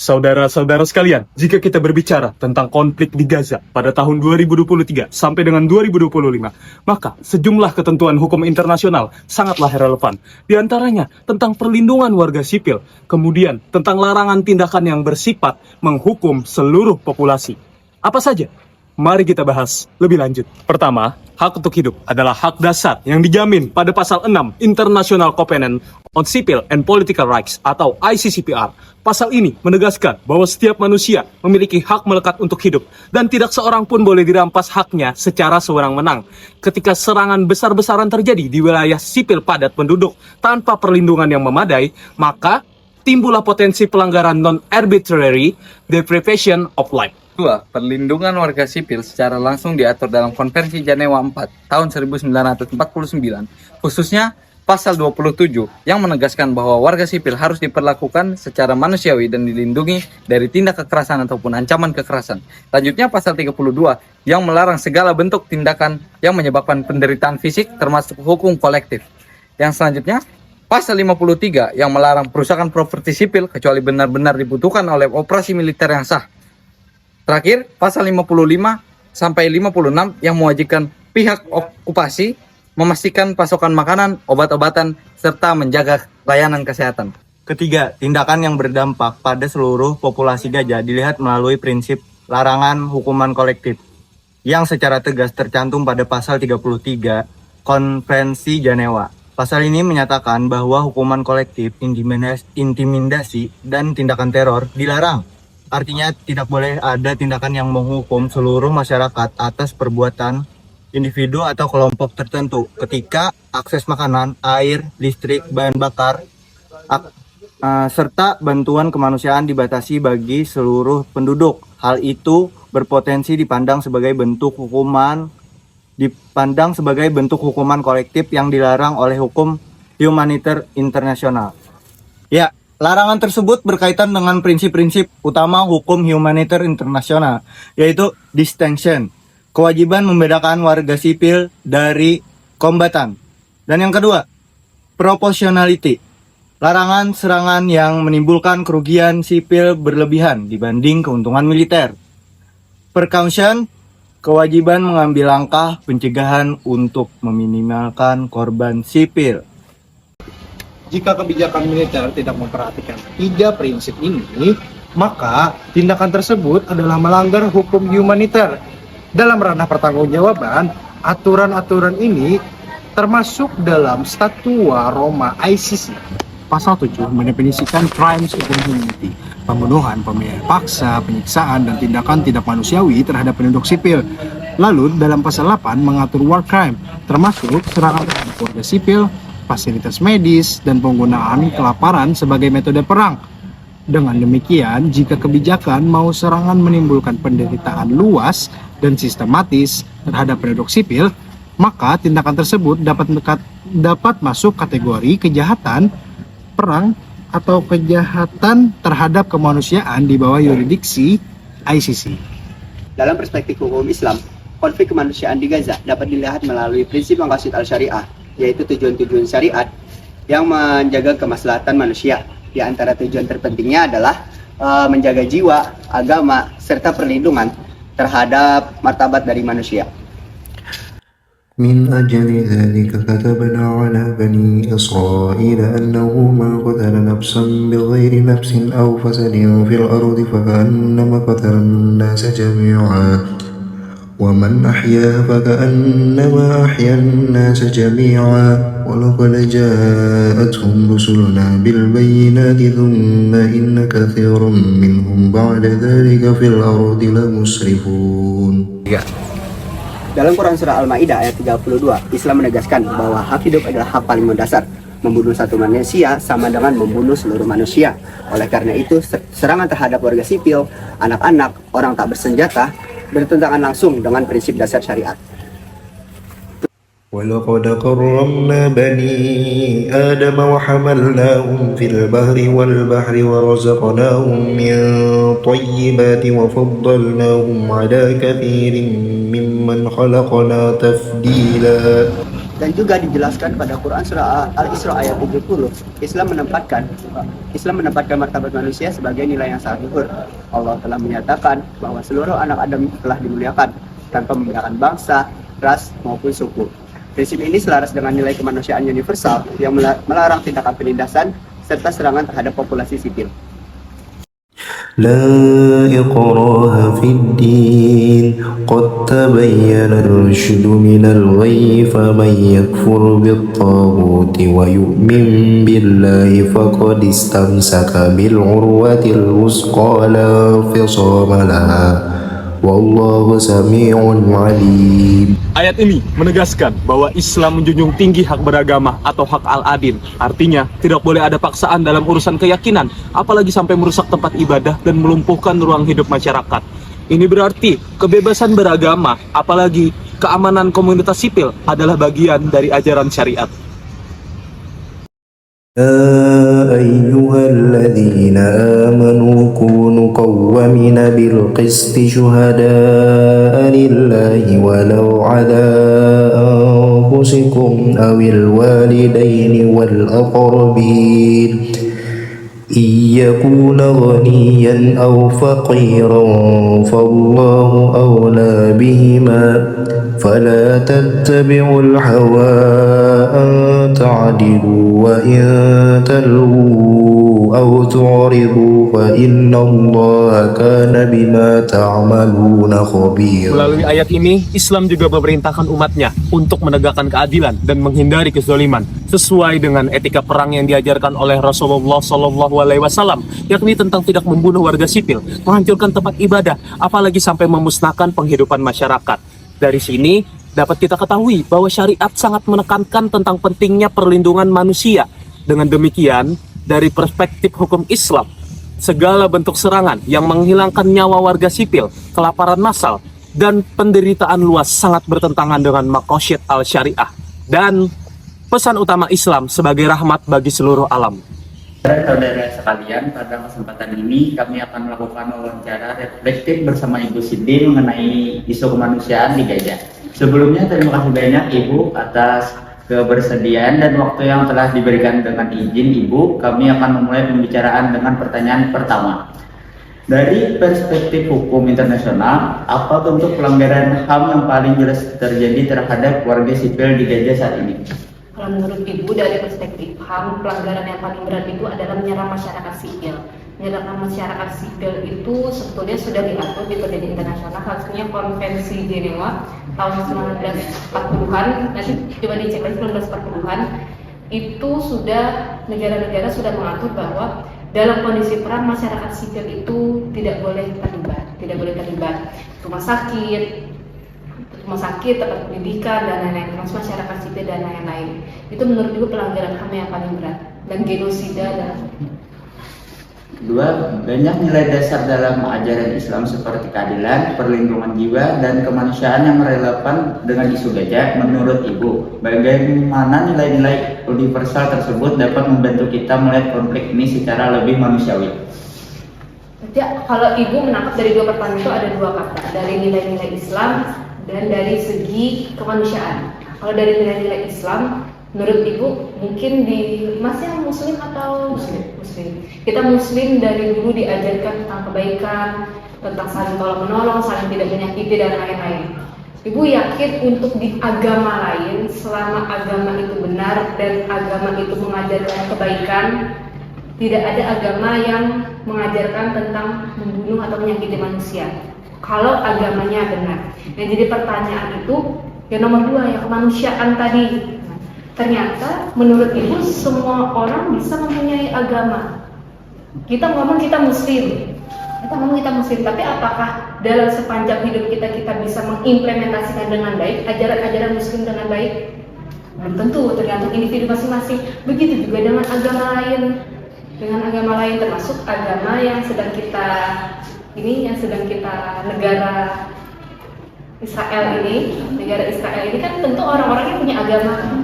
Saudara-saudara sekalian, jika kita berbicara tentang konflik di Gaza pada tahun 2023 sampai dengan 2025, maka sejumlah ketentuan hukum internasional sangatlah relevan. Di antaranya tentang perlindungan warga sipil, kemudian tentang larangan tindakan yang bersifat menghukum seluruh populasi. Apa saja? Mari kita bahas lebih lanjut. Pertama, hak untuk hidup adalah hak dasar yang dijamin pada pasal 6 International Covenant on Civil and Political Rights atau ICCPR. Pasal ini menegaskan bahwa setiap manusia memiliki hak melekat untuk hidup dan tidak seorang pun boleh dirampas haknya secara sewenang-wenang. Ketika serangan besar-besaran terjadi di wilayah sipil padat penduduk tanpa perlindungan yang memadai, maka timbullah potensi pelanggaran non-arbitrary deprivation of life. 2. Perlindungan warga sipil secara langsung diatur dalam Konvensi Jenewa 4 tahun 1949, khususnya pasal 27 yang menegaskan bahwa warga sipil harus diperlakukan secara manusiawi dan dilindungi dari tindak kekerasan ataupun ancaman kekerasan. Lanjutnya pasal 32 yang melarang segala bentuk tindakan yang menyebabkan penderitaan fisik termasuk hukum kolektif. Yang selanjutnya pasal 53 yang melarang perusakan properti sipil kecuali benar-benar dibutuhkan oleh operasi militer yang sah. Terakhir, pasal 55 sampai 56 yang mewajibkan pihak okupasi memastikan pasokan makanan, obat-obatan, serta menjaga layanan kesehatan. Ketiga, tindakan yang berdampak pada seluruh populasi Gaza dilihat melalui prinsip larangan hukuman kolektif yang secara tegas tercantum pada pasal 33 Konvensi Jenewa. Pasal ini menyatakan bahwa hukuman kolektif, intimidasi, dan tindakan teror dilarang. Artinya tidak boleh ada tindakan yang menghukum seluruh masyarakat atas perbuatan individu atau kelompok tertentu ketika akses makanan, air, listrik, bahan bakar, serta bantuan kemanusiaan dibatasi bagi seluruh penduduk. Hal itu berpotensi dipandang sebagai bentuk hukuman kolektif yang dilarang oleh hukum humaniter internasional. Ya, larangan tersebut berkaitan dengan prinsip-prinsip utama hukum humaniter internasional, yaitu distinction, kewajiban membedakan warga sipil dari kombatan. Dan yang kedua, proportionality, larangan serangan yang menimbulkan kerugian sipil berlebihan dibanding keuntungan militer. Precaution, kewajiban mengambil langkah pencegahan untuk meminimalkan korban sipil. Jika kebijakan militer tidak memperhatikan tiga prinsip ini, maka tindakan tersebut adalah melanggar hukum humaniter. Dalam ranah pertanggungjawaban, aturan-aturan ini termasuk dalam Statua Roma ICC. Pasal 7 mendefinisikan crimes against humanity, pembunuhan, pembunuhan paksa, penyiksaan, dan tindakan tidak manusiawi terhadap penduduk sipil. Lalu dalam pasal 8 mengatur war crime, termasuk serangan terhadap warga sipil, fasilitas medis, dan penggunaan kelaparan sebagai metode perang. Dengan demikian, jika kebijakan mau serangan menimbulkan penderitaan luas dan sistematis terhadap penduduk sipil, maka tindakan tersebut dapat masuk kategori kejahatan perang atau kejahatan terhadap kemanusiaan di bawah yurisdiksi ICC. Dalam perspektif hukum Islam, konflik kemanusiaan di Gaza dapat dilihat melalui prinsip maqasid al-syariah, yaitu tujuan-tujuan syariat yang menjaga kemaslahatan manusia. Di antara tujuan terpentingnya adalah menjaga jiwa, agama, serta perlindungan terhadap martabat dari manusia. من أجل ذلك كتبنا على بني إسرائيل أنه من قتل نفسا بغير نفس أو فساد في الأرض فكأنما قتل الناس جميعا ومن أحياها فكأنما أحيا الناس جميعا ولقد جاءتهم رسلنا بالبينات ثم إن كثيرا منهم بعد ذلك في الأرض لمسرفون. Dalam Quran Surah Al-Ma'idah ayat 32, Islam menegaskan bahwa hak hidup adalah hak paling mendasar. Membunuh satu manusia sama dengan membunuh seluruh manusia. Oleh karena itu, serangan terhadap warga sipil, anak-anak, orang tak bersenjata, bertentangan langsung dengan prinsip dasar syariat. ولقد كرمنا بني آدم وحملناهم في البحر والبحر ورزقناهم من طيبات وفضلناهم على كثير ممن خلقنا تفضيلا. Dan juga dijelaskan pada Quran surah Al-Isra ayat 70, Islam menempatkan martabat manusia sebagai nilai yang sangat luhur. Allah telah menyatakan bahwa seluruh anak Adam telah dimuliakan tanpa membedakan bangsa, ras maupun suku. Prinsip ini selaras dengan nilai kemanusiaan universal yang melarang tindakan penindasan serta serangan terhadap populasi sipil. لا إكراه في الدين قد تبين الرشد من الغي فمن يكفر بالطاغوت ويؤمن بالله فقد استمسك بالعروة الوثقى لا انفصام لها والله سميع عليم. Ayat ini menegaskan bahwa Islam menjunjung tinggi hak beragama atau hak al-adil. Artinya, tidak boleh ada paksaan dalam urusan keyakinan, apalagi sampai merusak tempat ibadah dan melumpuhkan ruang hidup masyarakat. Ini berarti kebebasan beragama, apalagi keamanan komunitas sipil adalah bagian dari ajaran syariat. يا أيها الذين آمنوا كونوا قوامين بالقسط شهداء لله ولو على أنفسكم أو الوالدين والأقربين إن يكون غنيا أو فقيرا فالله أولى بهما فلا تتبعوا الهوى أن تعدلوا وإن تلووا أو تعرضوا فإن الله كان بما تعملون خبيرا. Melalui ayat ini, Islam juga memerintahkan umatnya untuk menegakkan keadilan dan menghindari kezaliman sesuai dengan etika perang yang diajarkan oleh Rasulullah SAW, yakni tentang tidak membunuh warga sipil, menghancurkan tempat ibadah, apalagi sampai memusnahkan penghidupan masyarakat. Dari sini dapat kita ketahui bahwa syariat sangat menekankan tentang pentingnya perlindungan manusia. Dengan demikian, dari perspektif hukum Islam, segala bentuk serangan yang menghilangkan nyawa warga sipil, kelaparan massal, dan penderitaan luas sangat bertentangan dengan maqasid al-syariah dan pesan utama Islam sebagai rahmat bagi seluruh alam. Saudara sekalian, pada kesempatan ini kami akan melakukan wawancara reflektif bersama Ibu Sidin mengenai isu kemanusiaan di Gaza. Sebelumnya terima kasih banyak Ibu atas kebersediaan dan waktu yang telah diberikan. Dengan izin Ibu, kami akan memulai pembicaraan dengan pertanyaan pertama. Dari perspektif hukum internasional, apa bentuk pelanggaran HAM yang paling jelas terjadi terhadap warga sipil di Gaza saat ini? Kalau menurut Ibu dari perspektif HAM, pelanggaran yang paling berat itu adalah menyerang masyarakat sipil. Menyerang masyarakat sipil itu sebetulnya sudah diatur di perjanjian internasional, khususnya Konvensi Jenewa tahun 1940-an. Nanti coba dicek lagi 1940-an. Itu sudah negara-negara sudah mengatur bahwa dalam kondisi perang masyarakat sipil itu tidak boleh terlibat. Rumah sakit, tempat pendidikan, dan lain-lain, termasuk masyarakat sipil dan lain-lain. Itu menurut Ibu pelanggaran HAM yang paling berat, dan genosida dan Dua, banyak nilai dasar dalam ajaran Islam seperti keadilan, perlindungan jiwa, dan kemanusiaan yang relevan dengan isu Gaza. Menurut Ibu, bagaimana nilai-nilai universal tersebut dapat membantu kita melihat konflik ini secara lebih manusiawi? ya, kalau Ibu menangkap dari dua pertanyaan itu ada dua kata, dari nilai-nilai Islam dan dari segi kemanusiaan. Kalau dari nilai-nilai Islam, menurut Ibu mungkin di masih Muslim atau Muslim? Kita Muslim dari dulu diajarkan tentang kebaikan, tentang saling tolong menolong, saling tidak menyakiti dan lain-lain. Ibu yakin untuk di agama lain, selama agama itu benar dan agama itu mengajarkan kebaikan, tidak ada agama yang mengajarkan tentang membunuh atau menyakiti manusia. Kalau agamanya benar. Nah, jadi pertanyaan itu yang nomor dua, yang kemanusiaan tadi. Ternyata menurut Ibu semua orang bisa mempunyai agama. Kita ngomong kita muslim, tapi apakah dalam sepanjang hidup kita bisa mengimplementasikan dengan baik ajaran-ajaran muslim dengan baik? Belum tentu, tergantung individu masing-masing. Begitu juga dengan agama lain, termasuk agama yang sedang kita negara Israel ini kan tentu orang-orangnya punya agama.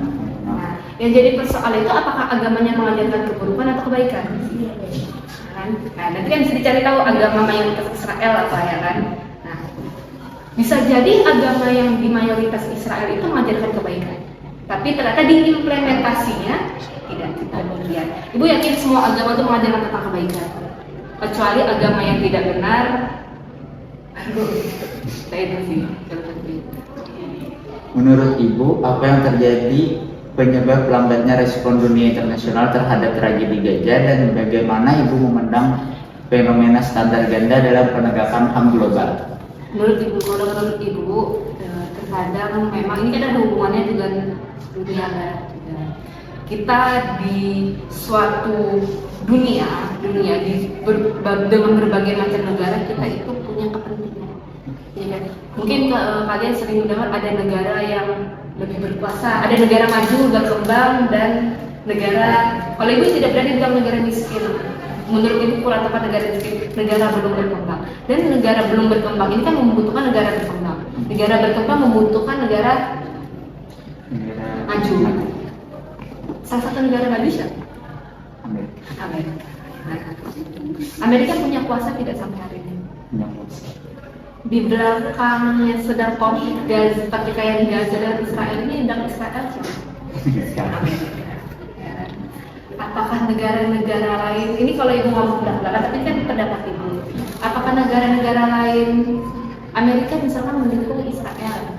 Yang jadi persoalan itu apakah agamanya mengajarkan keburukan atau kebaikan? Nah, nanti kan bisa dicari tahu agama mayoritas Israel apa ya kan? Nah, bisa jadi agama yang di mayoritas Israel itu mengajarkan kebaikan. Tapi ternyata diimplementasinya tidak demikian. Ibu yakin semua agama itu mengajarkan tentang kebaikan, kecuali agama yang tidak benar. Saya itu sih. Menurut Ibu, apa yang terjadi penyebab lambatnya respon dunia internasional terhadap tragedi Gaza dan bagaimana Ibu memandang fenomena standar ganda dalam penegakan HAM global? Menurut Ibu, terkadang memang ini kan ada hubungannya dengan dunia barat. Kita di suatu dunia dengan berbagai macam negara, kita itu punya kepentingan. Ya kan? Mungkin kalian sering mendengar ada negara yang lebih berkuasa, ada negara maju, berkembang, dan negara, kalau Ibu tidak berani bilang negara miskin. Menurut Ibu kurang tepat negara miskin, negara belum berkembang. Dan negara belum berkembang ini kan membutuhkan negara berkembang. Negara berkembang membutuhkan negara maju. Salah satu negara maju siapa? Amerika. Amerika punya kuasa tidak sampai hari ini. Di belakangnya sedang konflik Gaza, ketika yang Gaza dan Israel ini sedang Israel siapa? Apakah negara-negara lain, ini kalau Ibu ngomong belak-belakan, tapi kan pendapat Ibu, apakah negara-negara lain Amerika misalkan mendukung Israel?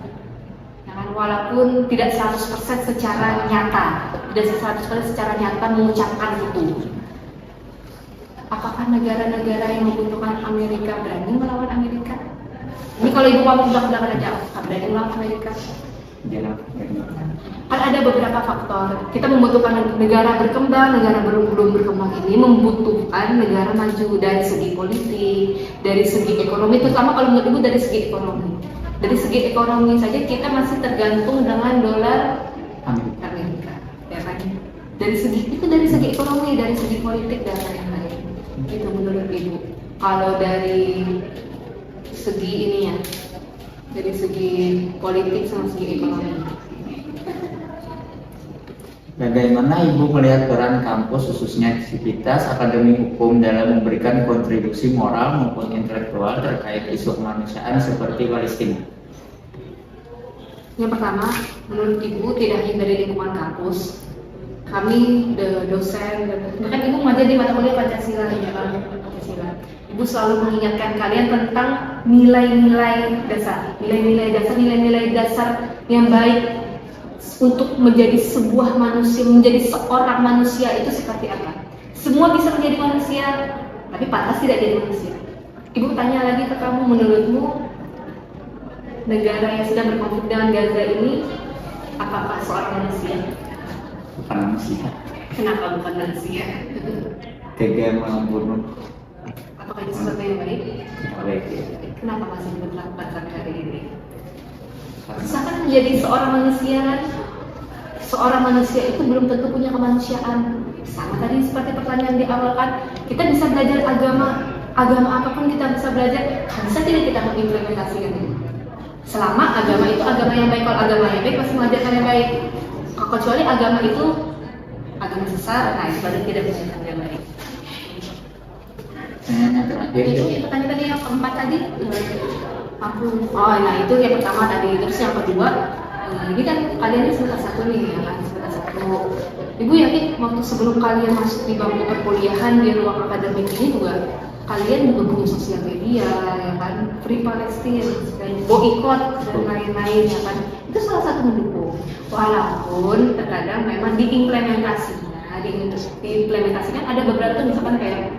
Walaupun tidak 100% secara nyata, tidak 100% secara nyata mengucapkan itu. Apakah negara-negara yang membutuhkan Amerika berani melawan Amerika? Ini kalau Ibu ngomong belak-belakan aja, berani melawan Amerika? Kan ada beberapa faktor. Kita membutuhkan negara berkembang, negara belum berkembang ini membutuhkan negara maju dari segi politik, dari segi ekonomi, terutama kalau menurut Ibu dari segi ekonomi. Dari segi ekonomi saja kita masih tergantung dengan dolar Amerika. Ya kan? Dari segi ekonomi, dari segi politik dan lain-lain. Itu menurut Ibu. Kalau dari segi ininya, dari segi politik sama segi ekonomi. Bagaimana Ibu melihat peran kampus, khususnya Sivitas Akademi Hukum dalam memberikan kontribusi moral maupun intelektual terkait isu kemanusiaan seperti Palestina? Yang pertama, menurut Ibu tidak hanya dari lingkungan kampus, kami dosen, bahkan Ibu mengajar di mata kuliah Pancasila, ya kan? Pancasila. Ibu selalu mengingatkan kalian tentang nilai-nilai dasar yang baik untuk menjadi sebuah manusia, menjadi seorang manusia itu seperti apa? Semua bisa menjadi manusia, tapi pantas tidak jadi manusia. Ibu tanya lagi ke kamu, menurutmu negara yang sedang berkonflik dengan Gaza ini apakah seorang manusia? Bukan manusia. Kenapa bukan manusia? Tega membunuh. Apakah itu sesuatu yang baik? Baik. Kenapa masih berlakukan sampai hari ini? Misalkan menjadi seorang manusia itu belum tentu punya kemanusiaan. Sama tadi seperti pertanyaan di awal kan, kita bisa belajar agama apapun kita bisa belajar, bisa tidak kita mengimplementasikan itu? Selama agama itu agama yang baik, kalau agama yang baik pasti mengajarkan yang baik. Kecuali agama itu agama sesat, nah itu baru tidak mengajarkan yang baik. Itu pertanyaan tadi yang keempat tadi. Nah itu yang pertama tadi. Terus yang kedua, ini kan kalian ini semester 1 nih, ya kan? Semester 1. Ibu yakin waktu sebelum kalian masuk di bangku perkuliahan di ruang akademik ini juga kalian juga punya sosial media, ya kan? Free Palestine, boikot dan lain-lain, ya kan? Itu salah satu mendukung. Walaupun terkadang memang diimplementasikan ada beberapa tuh misalkan kayak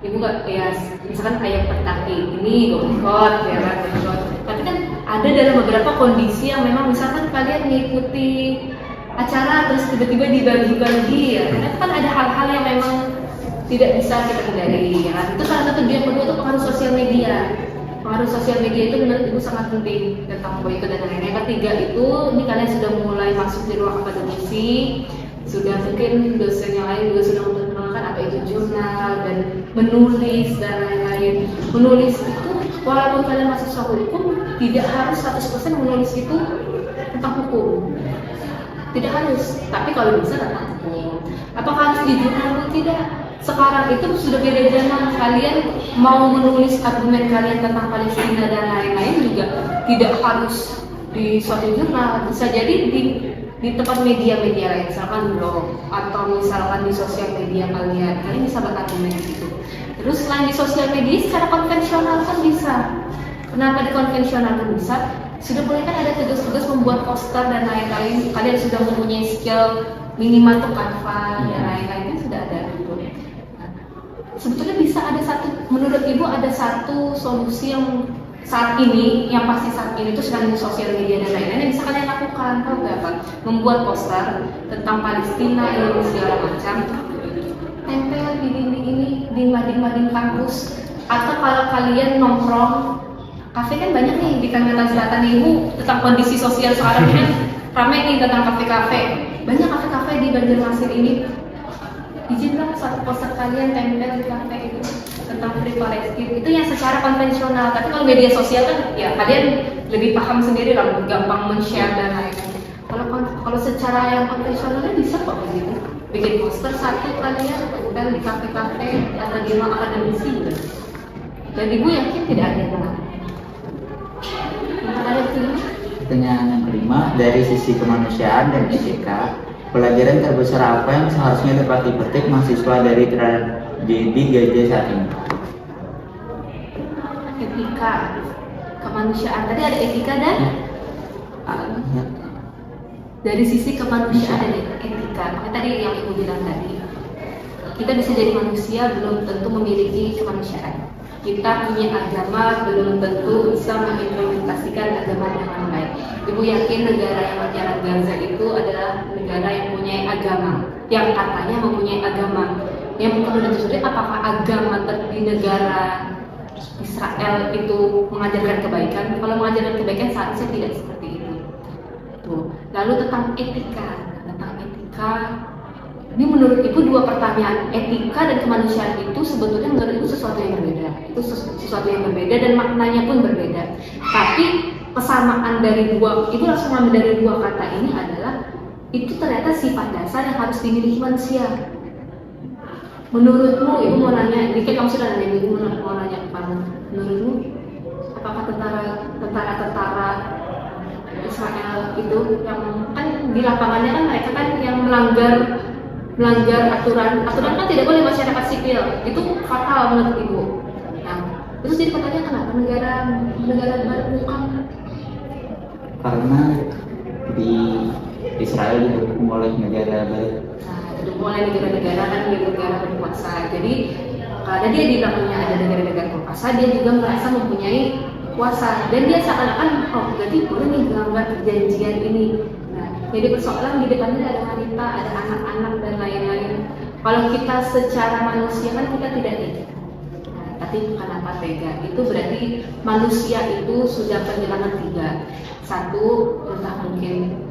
Ibu nggak ya misalkan kayak petaki ini boikot, ya kan? Boikot. Tapi kan ada dalam beberapa kondisi yang memang misalkan kalian mengikuti acara terus tiba-tiba dibagi-bagi, ya karena kan ada hal-hal yang memang tidak bisa kita hindari, ya kan? Itu salah satu. Yang kedua itu pengaruh sosial media. Pengaruh sosial media itu menurut Ibu sangat penting tentang boikot dan lain-lain. Yang ketiga itu, ini kalian sudah mulai masuk di ruang akademisi, sudah mungkin dosen yang lain juga sudah memperkenalkan apa itu jurnal dan menulis dan lain-lain. Menulis itu walaupun kalian mahasiswa hukum tidak harus 100% menulis itu tentang hukum. Tidak harus, tapi kalau bisa tentang hukum. Apakah harus di jurnal? Tidak. Sekarang itu sudah beda zaman. Kalian mau menulis argumen kalian tentang Palestina dan lain-lain juga tidak harus di suatu jurnal. Bisa jadi di di tempat media-media lain, misalkan blog atau misalkan di sosial media kalian bisa berargumen gitu. Terus selain di sosial media secara konvensional kan bisa. Kenapa di konvensional kan bisa? Sudah mulai kan ada tugas-tugas membuat poster dan lain-lain. Kalian sudah mempunyai skill minimal untuk Canva dan lain-lain kan sudah ada gitu. Sebetulnya bisa ada menurut Ibu ada satu solusi yang saat ini, yang pasti saat ini itu sedang di sosial media dan lain-lain yang bisa kalian lakukan, tahu nggak apa? Membuat poster tentang Palestina ini segala macam, tempel di dinding ini, di mading-mading kampus, atau kalau kalian nongkrong, kafe kan banyak nih di Kalimantan Selatan Ibu tentang kondisi sosial sekarang ini kan ramai nih tentang kafe-kafe, banyak kafe-kafe di Banjarmasin ini. Izinlah satu poster kalian tempel di kafe itu tentang Free Palestine, itu yang secara konvensional. Tapi kalau media sosial kan ya kalian lebih paham sendiri lah, gampang men-share dan lain-lain. Kalau secara yang konvensionalnya bisa kok begitu, bikin poster satu kalian tempel di kafe-kafe atau di ruang akademisi gitu. Dan Ibu yakin tidak ada yang lain. Ada yang Pertanyaan yang kelima, dari sisi kemanusiaan dan etika, pelajaran terbesar apa yang seharusnya dapat dipetik mahasiswa dari tragedi Gaza saat ini? etika, kemanusiaan. Tadi ada etika dan dari sisi kemanusiaan dan etika. Makanya tadi yang Ibu bilang tadi, kita bisa jadi manusia belum tentu memiliki kemanusiaan. Kita punya agama belum tentu bisa mengimplementasikan agama yang lain. Ibu yakin negara yang berjalan Gaza itu adalah negara yang mempunyai agama, yang katanya mempunyai agama. Yang bukan sudah sulit, apakah agama di negara Israel itu mengajarkan kebaikan? Kalau mengajarkan kebaikan seharusnya tidak seperti itu. Tuh. Lalu tentang etika, ini menurut Ibu dua pertanyaan, etika dan kemanusiaan itu sebetulnya menurut Ibu sesuatu yang berbeda. Itu sesuatu yang berbeda dan maknanya pun berbeda. Tapi kesamaan dari Ibu langsung ambil dari dua kata ini adalah itu ternyata sifat dasar yang harus dimiliki manusia. Menurutmu, Ibu mau nanya, ini kamu sudah nanya, Ibu mau nanya kepada menurutmu, apakah tentara Israel itu yang kan di lapangannya kan mereka kan yang melanggar aturan kan tidak boleh masyarakat sipil, itu fatal menurut Ibu. Nah, terus jadi pertanyaan kenapa negara barat bukan? Karena di Israel didukung oleh negara barat. Didukung oleh negara-negara kan negara berkuasa. Jadi karena dia di belakangnya ada negara-negara berkuasa, dia juga merasa mempunyai kuasa dan dia seakan-akan berarti boleh nih melanggar perjanjian ini. Nah, jadi persoalan di depannya ada wanita, ada anak-anak dan lain-lain. Kalau kita secara manusia kan kita tidak tega. Nah, tapi kenapa tega? Itu berarti manusia itu sudah kehilangan tiga. Satu, entah mungkin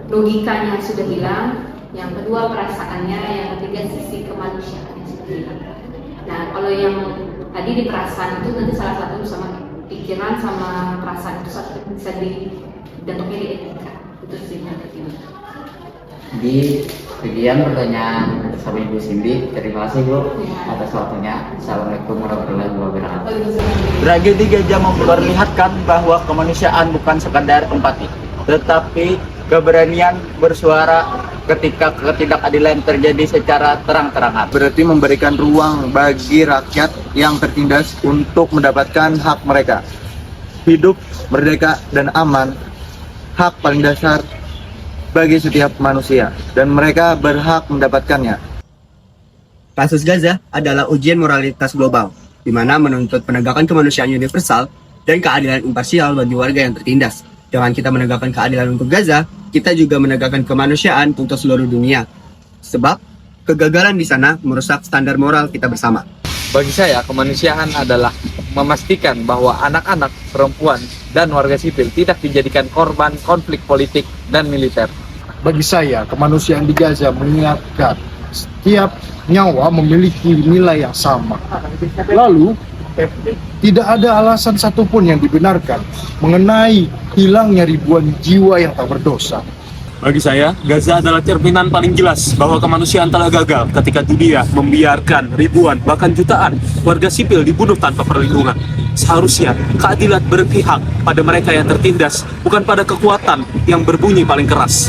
logikanya sudah hilang. Yang kedua perasaannya, yang ketiga sisi kemanusiaannya sudah hilang. Nah, kalau yang tadi di perasaan itu nanti salah satu sama pikiran sama perasaan itu satu bisa dibentuknya di etika. Itu sih yang ketiga. Di sekian pertanyaan sama Ibu Cindy, terima kasih Bu atas waktunya. Assalamualaikum warahmatullahi wabarakatuh. Tragedi Gaza memperlihatkan bahwa kemanusiaan bukan sekadar empati, tetapi keberanian bersuara ketika ketidakadilan terjadi secara terang-terangan. Berarti memberikan ruang bagi rakyat yang tertindas untuk mendapatkan hak mereka. Hidup, merdeka, dan aman, hak paling dasar bagi setiap manusia, dan mereka berhak mendapatkannya. Kasus Gaza adalah ujian moralitas global, di mana menuntut penegakan kemanusiaan universal dan keadilan imparsial bagi warga yang tertindas. Dengan kita menegakkan keadilan untuk Gaza, kita juga menegakkan kemanusiaan untuk seluruh dunia. Sebab, kegagalan di sana merusak standar moral kita bersama. Bagi saya, kemanusiaan adalah memastikan bahwa anak-anak, perempuan, dan warga sipil tidak dijadikan korban konflik politik dan militer. Bagi saya, kemanusiaan di Gaza mengingatkan setiap nyawa memiliki nilai yang sama. Lalu, tidak ada alasan satupun yang dibenarkan mengenai hilangnya ribuan jiwa yang tak berdosa. Bagi saya, Gaza adalah cerminan paling jelas bahwa kemanusiaan telah gagal ketika dunia membiarkan ribuan, bahkan jutaan warga sipil dibunuh tanpa perlindungan. Seharusnya keadilan berpihak pada mereka yang tertindas, bukan pada kekuatan yang berbunyi paling keras.